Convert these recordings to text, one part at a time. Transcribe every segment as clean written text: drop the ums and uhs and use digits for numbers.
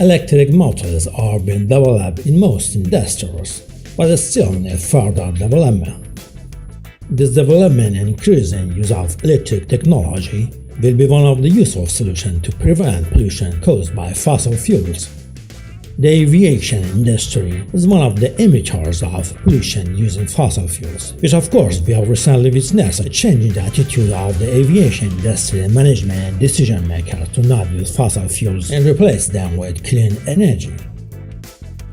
Electric motors are being developed in most industries, but still need further development. This development and increasing use of electric technology will be one of the useful solutions to prevent pollution caused by fossil fuels. The aviation industry is one of the emitters of pollution using fossil fuels, which of course we have recently witnessed a change in the attitude of the aviation industry management and decision makers to not use fossil fuels and replace them with clean energy.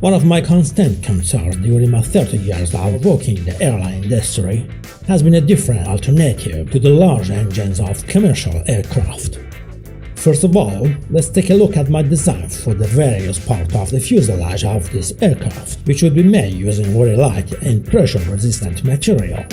One of my constant concerns during my 30 years of working in the airline industry has been a different alternative to the large engines of commercial aircraft. First of all, let's take a look at my design for the various parts of the fuselage of this aircraft, which would be made using very light and pressure-resistant material.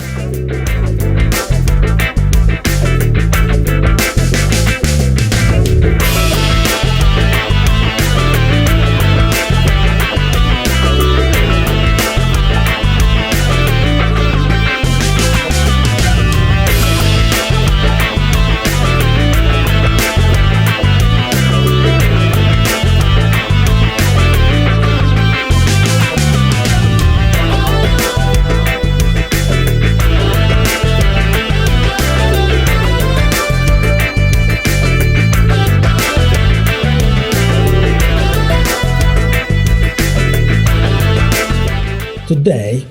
Today,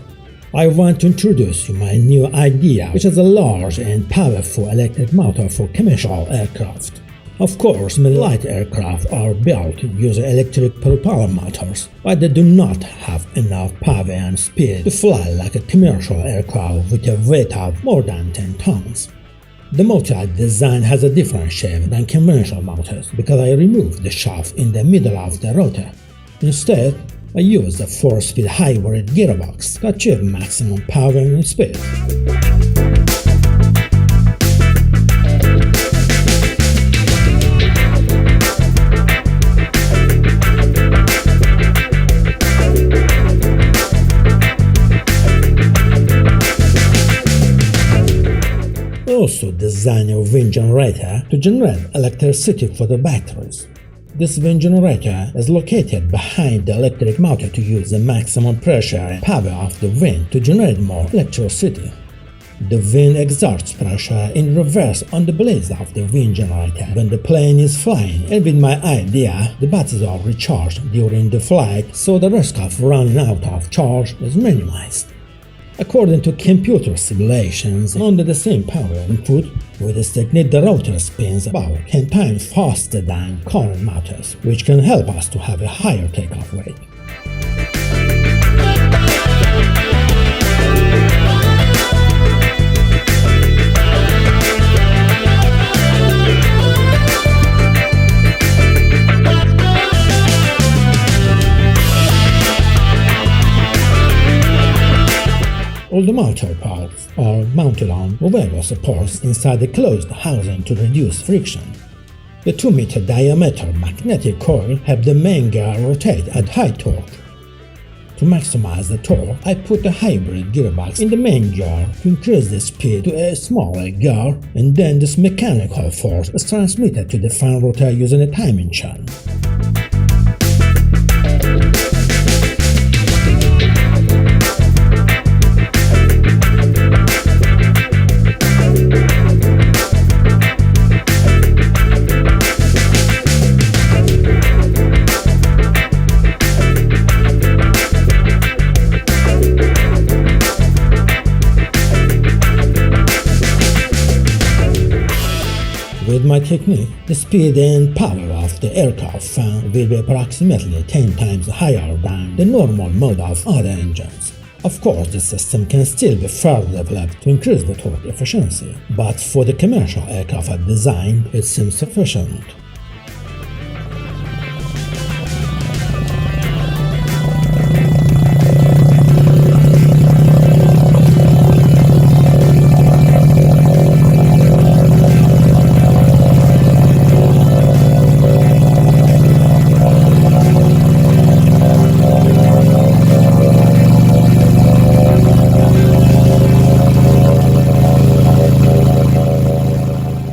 I want to introduce you my new idea, which is a large and powerful electric motor for commercial aircraft. Of course, many light aircraft are built using electric propeller motors, but they do not have enough power and speed to fly like a commercial aircraft with a weight of more than 10 tons. The motor I designed has a different shape than conventional motors because I removed the shaft in the middle of the rotor. Instead, I used a 4-speed hybrid gearbox to achieve maximum power and speed. Also designed a wind generator to generate electricity for the batteries. This wind generator is located behind the electric motor to use the maximum pressure and power of the wind to generate more electricity. The wind exerts pressure in reverse on the blades of the wind generator when the plane is flying, and with my idea, the batteries are recharged during the flight, so the risk of running out of charge is minimized. According to computer simulations, under the same power input, with this technique the rotor spins about 10 times faster than current motors, which can help us to have a higher takeoff weight. All the motor parts are mounted on movable supports inside the closed housing to reduce friction. The 2-meter diameter magnetic coil helps the main gear rotate at high torque. To maximize the torque, I put a hybrid gearbox in the main gear to increase the speed to a smaller gear, and then this mechanical force is transmitted to the fan rotor using a timing chain. With my technique, the speed and power of the aircraft fan will be approximately 10 times higher than the normal mode of other engines. Of course, the system can still be further developed to increase the torque efficiency, but for the commercial aircraft I designed, it seems sufficient.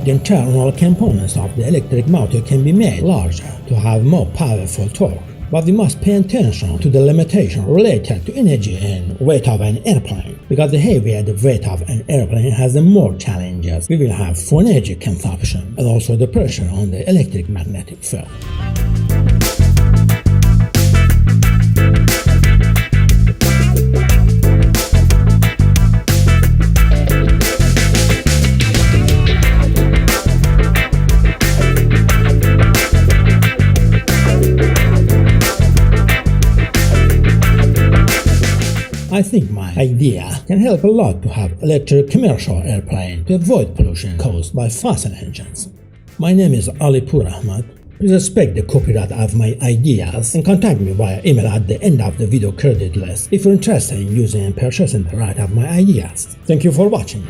The internal components of the electric motor can be made larger to have more powerful torque. But we must pay attention to the limitation related to energy and weight of an airplane, because the heavier the weight of an airplane has the more challenges we will have for energy consumption, and also the pressure on the electric magnetic field. I think my idea can help a lot to have electric commercial airplane to avoid pollution caused by fossil engines. My name is Pourahmad. Please respect the copyright of my ideas and contact me via email at the end of the video credit list if you're interested in using and purchasing the right of my ideas. Thank you for watching.